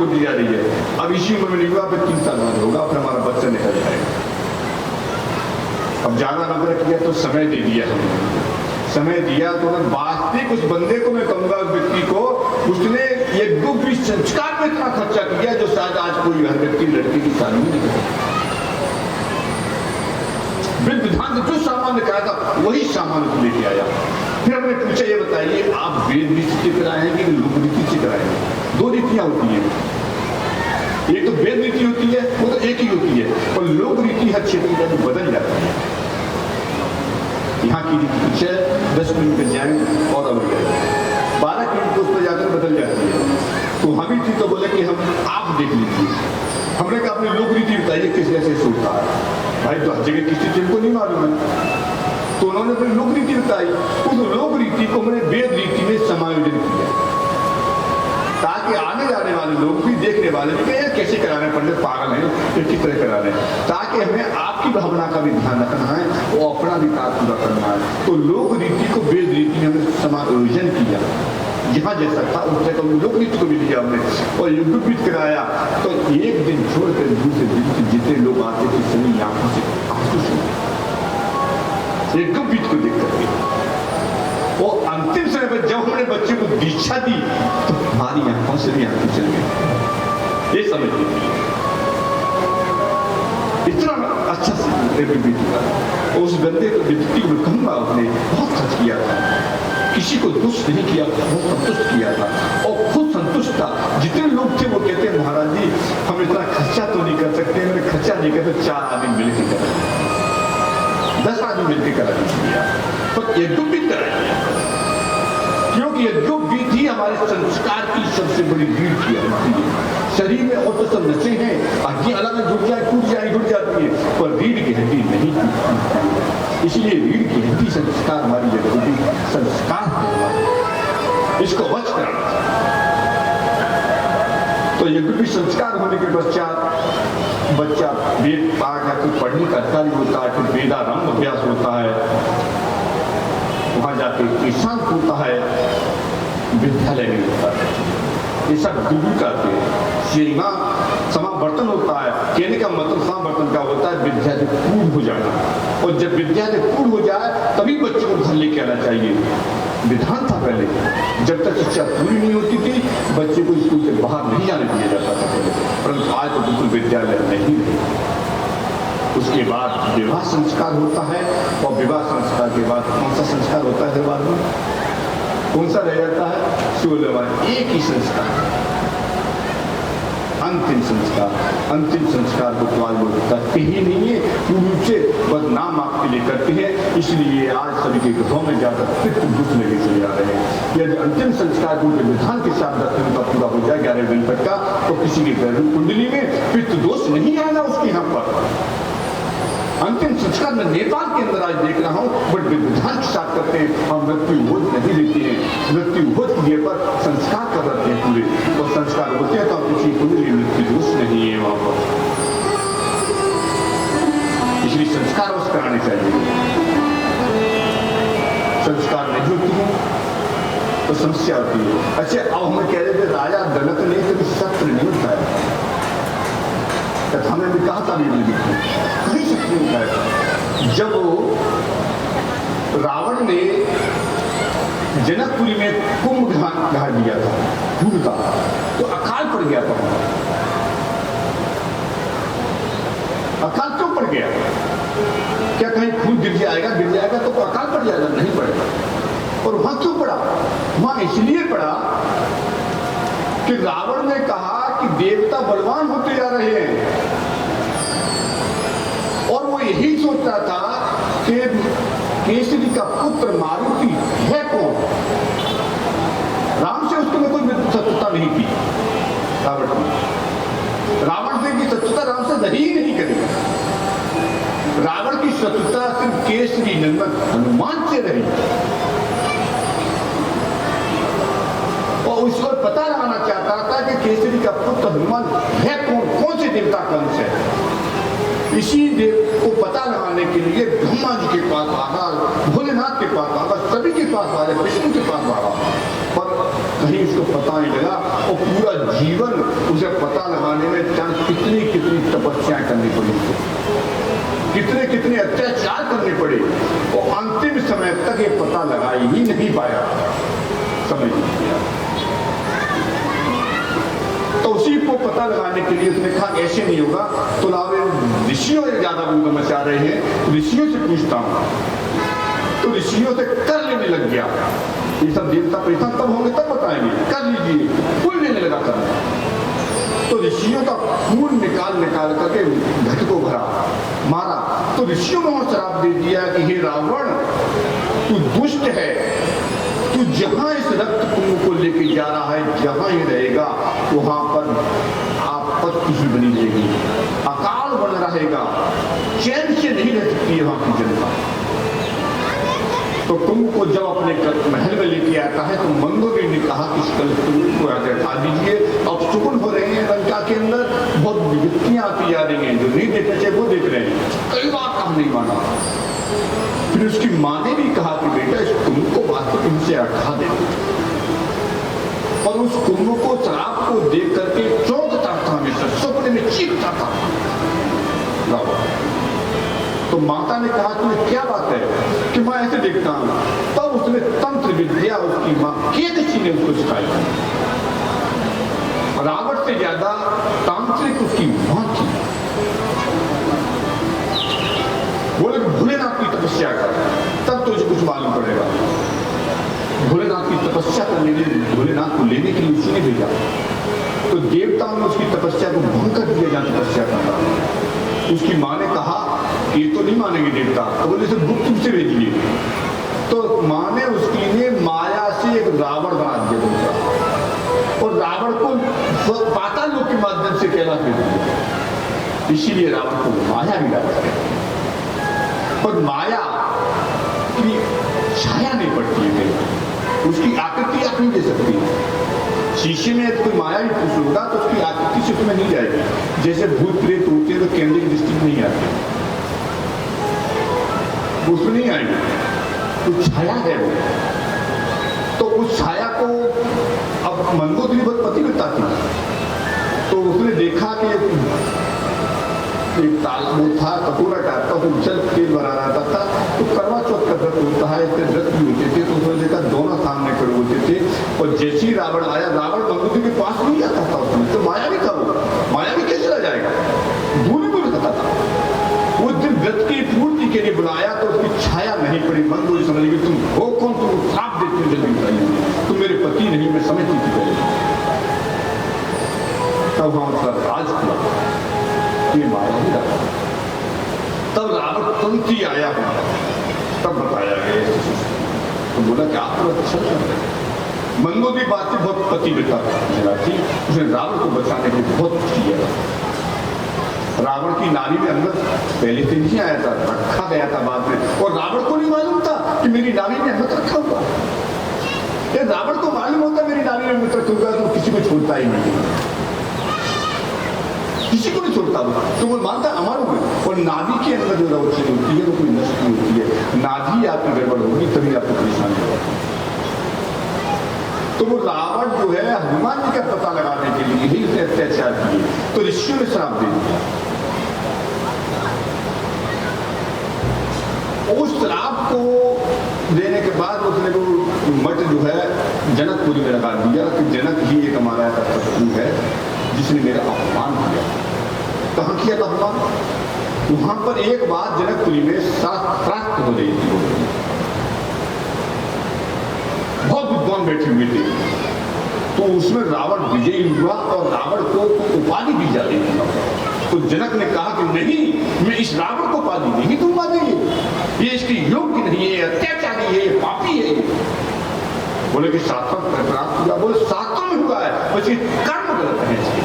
को दी जा रही है। अब इसी उम्र में नहीं हुआ, फिर 3 साल बाद होगा, फिर हमारा बच्चा निकल जाएगा। अब ज्यादा नफरत किया तो समय दे दिया हमने, समय दिया तो वास्तविक उस बंदे को मैं कहूंगा, उस व्यक्ति को, उसने एक भी संस्कार में इतना खर्चा किया जो शायद आज कोई हर व्यक्ति लड़के की शादी नहीं करता। विधि विधान जो सामान कहा था वही सामान को लेके आया। फिर हमने पूछा, ये बताइए आप वेद रीति से कराए हैं कि लोक रीति से कराए हैं? 2 रीतियां होती हैं, एक तो वेद रीति होती है, वो तो एक ही होती है, और लोक रीति हर क्षेत्र में बदल जाती है। यहाँ की रीति कुछ है, 10 किलोमीटर जाएंगे और अब 12 किलोमीटर उस पर जाकर बदल जाती है। तो हम ही थी तो बोले कि हम आप देख लीजिए। हमने कहा अपनी लोक रीति बताइए किस जैसे सोचता है। भाई तो हर जगह किसी चीज को नहीं मालूम है, तो उन्होंने अपनी लोक रीति बताई। उस लोक रीति को हमने वेद रीति में समायोजन किया, ताकि आने जाने वाले लोग भी, देखने वाले भी, ये कैसे करा रहे हैं, पंडित पागल हैं, ये किस तरह करा रहे हैं, ताकि हमें आपकी भावना का भी ध्यान रखना है और अपना भी कार्य पूरा करना है। तो लोक रीति को वेद रीति में हमने समायोजन किया, जहाँ जैसा था उससे तो लोक रीति को भी लिया हमने और युगपीठ कराया। तो एक दिन छोड़कर दूसरे दिन से जितने लोग आते थे सभी आंखों से आंसू से युगपीठ को देख करके। वो अंतिम समय पर जब हमने बच्चे को दीक्षा दी तो हमारी आंखों से भी आंसू चल गए। ये समझ लीजिए, इतना अच्छा से उस बंदे को व्यक्ति को कहूंगा उसने बहुत खर्च किया था, किसी को दुष्ट नहीं किया, बहुत संतुष्ट किया था और खुद संतुष्ट था। जितने लोग थे वो कहते हैं महाराज जी हम इतना खर्चा तो नहीं कर सकते, मैंने खर्चा नहीं करते, 4 आदमी मिलकर करा, 10 आदमी मिलकर करा दिया, तो यज्ञोपवीत करा दिया, क्योंकि यज्ञोपवीत ही हमारे संस्कार की सबसे बड़ी रीढ़ की हड्डी है। शरीर में और तो सब नशे हैं, हड्डी अलग जुड़ जाए, टूट जाए, जुड़ जाती है, पर रीढ़ की हड्डी नहीं टूटती। इसलिए रीढ़ की हड्डी संस्कार हमारी यज्ञोपवीत संस्कार है, इसको वच करना। तो यज्ञोपवीत संस्कार होने के पश्चात बच्चा वेद पाठ या कुछ पढ़ने का अधिकारी होता है, फिर वेदारंभ अभ्यास होता है, वहां जाके ईशांत होता है, विद्यालय में होता है, ये सब गुरु करते हैं। सीमा समावर्तन होता है, कहने का मतलब समावर्तन का होता है विद्या से पूर्ण हो जाना, और जब विद्या से पूर्ण हो जाए तभी बच्चे को घर लेके आना चाहिए। विधान था पहले, जब तक शिक्षा पूरी नहीं होती थी बच्चे को स्कूल से बाहर नहीं जाने दिया जाता था पहले, परंतु आज तो बिल्कुल विद्यालय नहीं है। उसके बाद विवाह संस्कार होता है, और विवाह संस्कार के बाद कौन सा संस्कार होता है? बाद में कौन सा रह जाता है? 16वां एक ही संस्कार, अंतिम संस्कार। अंतिम संस्कार को तो आज लोग करते ही नहीं है, पूर्व से बदनाम आपके लिए करते हैं। इसलिए आज सभी के घरों में ज्यादा पितृदोष लगे चले जा रहे हैं। यदि अंतिम संस्कार उनके विधान के साथ 10 दिन का पूरा हो जाए 11 दिन तक का, तो किसी के घर कुंडली में पितृदोष नहीं आना उसके यहाँ पर। अंतिम संस्कार में नेपाल के अंदर आज देख रहा हूं, बट विधान के साथ करते हैं, हम मृत्यु भोज नहीं लेते हैं। मृत्यु भोज दिए पर संस्कार कर रहे हैं पूरे, और संस्कार होते हैं तो किसी कुंडली मृत्यु दोष नहीं है वहां पर। इसलिए संस्कार अवश्य कराने चाहिए। संस्कार नहीं होती है तो समस्या होती है। अच्छा, अब हम कह रहे थे राजा जनक ने कभी सत्र नहीं उठाया, कथा में भी कहा था, कहीं शक्ति नहीं उठाया। जब रावण ने जनकपुरी में कुंभ ढा दिया था खून का, तो अकाल पड़ गया था। अकाल क्यों पड़ गया? क्या कहीं खून गिर जाएगा तो अकाल पड़ जाएगा? नहीं पड़ेगा। और वहां क्यों पड़ा? वहां इसलिए पड़ा कि रावण ने कहा कि देवता बलवान होते जा रहे हैं, और वो यही सोचता था कि केसरी का पुत्र मारुति है कौन? राम से उसको में कोई शत्रुता नहीं थी रावण की। रावण से की शत्रुता राम से नहीं करेगा। रावण की शत्रुता सिर्फ केसरी नंदन हनुमान से रही, और उसको पता लगाना चाहता था कि केसरी का पुत्र हनुमान है कौन से देवता का अंश है। इसी देव को पता लगाने के लिए ब्रह्मा जी के पास भागा, भोलेनाथ के पास भागा, सभी के पास भागा, विष्णु के पास भागा, पर कहीं उसको पता नहीं लगा। और पूरा जीवन उसे पता लगाने में कितनी कितनी तपस्याएं करनी पड़ी, कितने कितने अत्याचार करने पड़े और अंतिम समय तक ये पता लगा ही नहीं पाया, समझ लीजिए। तो उसी को पता लगाने के लिए उसने कहा ऐसे नहीं होगा, तो लावे ऋषियों से ज्यादा बूंद मचा रहे हैं, ऋषियों से पूछता हूं। तो ऋषियों से कर लेने लग गया। ये सब देवता परेशान तब होंगे तब बताएंगे, कर लीजिए, कोई लेने लगा करना। तो ऋषियों का खून निकाल निकाल करके घट को भरा, मारा। तो ऋषियों ने श्राप दे दिया कि हे रावण, तू दुष्ट है, तू जहां इस रक्त कुंभ को लेके जा रहा है, जहां ही रहेगा वहां पर आपत्ति ही बनी रहेगी, अकाल बना रहेगा, चैन से नहीं रह सकती है वहां की जनता। तो कुंभ को जब अपने महल में लेके आता है तो मंदोदरी ने कहा कि इस कलश को हटा दीजिए, अब सुकून हो रहे हैं लंका के अंदर, बहुत विपत्तियां आती जा रही हैं, जो नहीं देखने चाहिए वो देख रहे हैं। कई बार काम नहीं माना। फिर उसकी माँ ने भी कहा कि बेटा इस कुंभ को वास्तव इनसे हटा दे, और उस कुंभ को श्राप को देख करके चौंकता था, हमेशा सपने में चीखता था। तो माता ने कहा तुम्हें क्या बात है कि मैं ऐसे देखता हूं। तब उसने तंत्र विद्या उसकी मां केकसी ने उसको सिखाई। रावण से ज्यादा तांत्रिक उसकी मां थी। बोले भोलेनाथ की तपस्या कर, तब तुझे कुछ मालूम पड़ेगा। भोलेनाथ की तपस्या करने के लिए भोलेनाथ को लेने के लिए उसने भेजा। तो देवताओं ने उसकी तपस्या को भंग कर दिया जहां तपस्या करना। उसकी मां ने कहा ये तो नहीं मानेंगे देवता, तो बोले इसे गुप्त रूप से भेजिए। तो मां ने उसकी ने माया से एक रावण बना दिया दूसरा, और रावण को पाताल लोक के माध्यम से कैलाश भेज दिया। इसीलिए रावण को माया भी डाला गया। पर माया की छाया नहीं पड़ती है, उसकी आकृति आप नहीं दे सकती। शीशे में कोई माया भी कुछ होगा तो उसकी आकृति से तुम्हें नहीं जाएगी। जैसे भूत प्रेत होते हैं तो कैमरे की दृष्टि में नहीं आते, उसमें नहीं आएंगे, तो छाया है वो। तो उस छाया को अब मंदोदरी बहुत पतिव्रता थी, तो उसने देखा कि एक तालबो था, कटोरा टाइप का, उसमें जल तेल भरा रहता था। तो करवा चौथ का व्रत होता है, इससे व्रत भी होते थे। तो उसने देखा दोनों सामने खड़े होते थे, और जैसे ही रावण आया, रावण मंदोदरी के पास नहीं आता था उसमें, तो माया भी था वो, माया भी कैसे रह जाएगा, दूरी दूर रहता था। उस दिन व्रत की पूर्ति के लिए बुलाया तो उसकी छाया नहीं पड़ी। मंदोदरी समझ गई तुम हो कौन, तुम श्राप देते हो, जल्दी बताइए, तुम मेरे पति नहीं, मैं समझती थी पहले। तब वहां उसका राज किया, ये माया ही रहा। तब रावण तुरंत ही आया, तब बताया गया। तो बोला कि आप तो अच्छा कर रहे हैं। मंदोदरी बातें बहुत पतिव्रता थी, उसने रावण को बचाने के लिए बहुत कुछ किया। रावण की नानी में अमृत पहले से नहीं आया था, रखा गया था बाद में, और रावण को नहीं मालूम था कि मेरी नानी ने अमृत रखा हुआ। रावण को मालूम होता मेरी नानी ने अमृत रखा हुआ तो किसी को छोड़ता ही नहीं, किसी को नहीं छोड़ता वो, तो वो मानता हमारों में। और नाभि के अंदर जो रोशनी होती है वो कोई नष्ट नहीं होती है, नाभि आपकी गड़बड़ होगी तभी आपको परेशानी होगी। तो वो रावण जो है हनुमान जी का पता लगाने के लिए ही उसने अत्याचार किए, तो ऋषियों ने श्राप दे दिया। उस श्राप को देने के बाद उसने वो मठ जो है जनकपुरी में लगा दिया कि जनक ही एक हमारा ऐसा शत्रु है जिसने मेरा अपमान किया। कहाँ किया था अपमान? वहां पर एक बात जनकपुरी में शास्त्रार्थ हो रही थी, बहुत विद्वान बैठे हुए थे, तो उसमें रावण विजयी हुआ और रावण को उपाधि दी जाती थी। तो जनक ने कहा कि नहीं, मैं इस रावण को उपाधि नहीं दूंगा, ये इसके योग्य नहीं है, अत्याचारी है, ये पापी है। बोले कि शास्त्र प्राप्त हुआ, बोले शास्त्रों में हुआ है, बस ये कर्म गलत है इसके।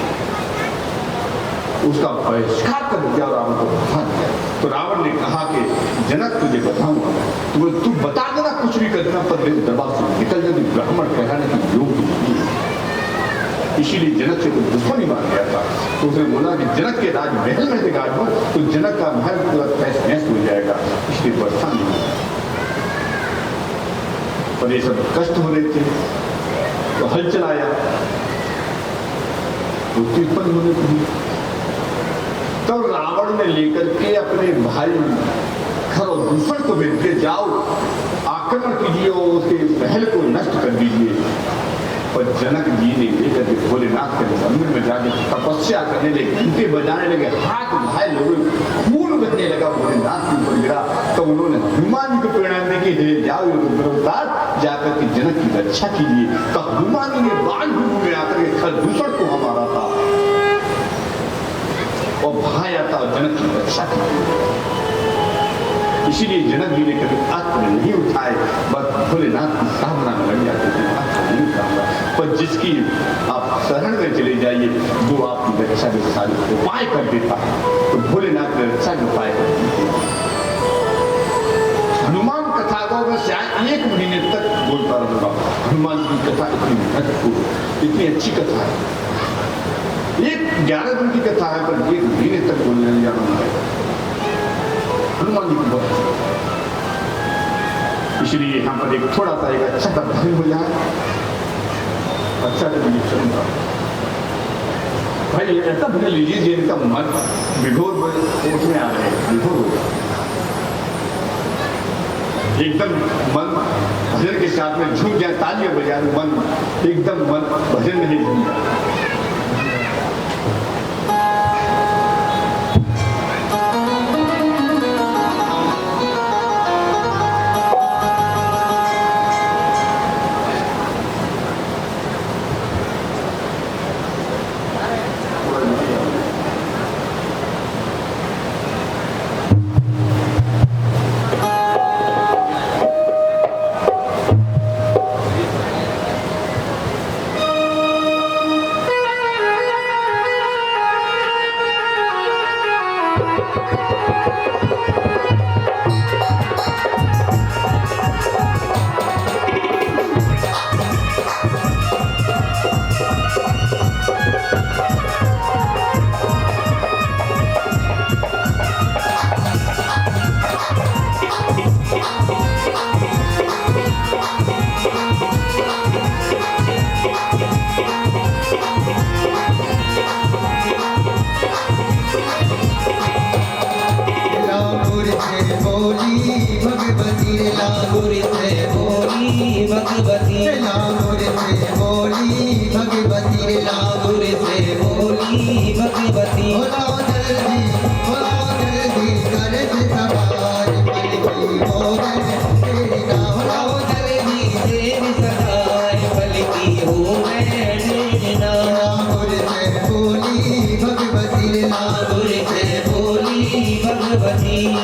उसका बहिष्कार कर दिया, रावण को बता दिया। तो रावण ने कहा कि जनक तुझे बताऊंगा, तो बोले तू बता देना, कुछ भी कर देना, पर मेरे दरबार से निकल जाती, ब्राह्मण कहलाने की योग्य नहीं है। इसीलिए जनक से कोई दुश्मनी मान गया था। तो उसने बोला कि जनक के राज महल में बिगाड़ दो तो जनक का महल पूरा तहस हो जाएगा, इसलिए वर्षा नहीं होगी। और ये सब कष्ट हो रहे थे, तो हल चलाया। आपत्ति उत्पन्न होने लगी। तो रावण ने लेकर के अपने भाई खरदूषण को भेज के जाओ आक्रमण कीजिए और उसके महल को नष्ट कर दीजिए। और जनक जी ने लेकर के भोलेनाथ के मंदिर में जाकर तपस्या करने लगे, घंटे बजाने लगे, हाथ उठाए लोग, खून बहने लगा भोलेनाथ के ऊपर गिरा। तो उन्होंने हनुमान जी को प्रेरणा दी कि जाओ द्रौपदी जाकर के जनक की रक्षा कीजिए। तो हनुमान जी ने बाण में आकर के खरदूषण को हमारा था और भाई आता और जनक की रक्षा की। इसीलिए जनक जी ने कभी अस्त्र नहीं उठाए, बस भोलेनाथ की साधना में लग जाते थे, अस्त्र नहीं उठाऊंगा। पर जिसकी आप शरण में चले जाइए वो आपकी रक्षा के सारे उपाय कर देता है। तो भोलेनाथ ने रक्षा के उपाय कर दिए। हनुमान कथा को मैं शायद 1 महीने तक बोलता रहूंगा। हनुमान जी की कथा इतनी महत्वपूर्ण, इतनी अच्छी कथा है। 11 दिन की कथा है पर 1 महीने तक बोलने जाना है हनुमान जी की बहुत। इसलिए यहाँ पर एक थोड़ा सा एक अच्छा सा भजन हो जाए, अच्छा से मुझे चलूंगा भाई। ऐसा भजन लीजिए जिनका मन विभोर उसमें आ रहे विभोर हो जाए एकदम, मन भजन के साथ में झूम जाए, तालियां बजाए, मन एकदम मन भजन नहीं झूम जाए। भगवती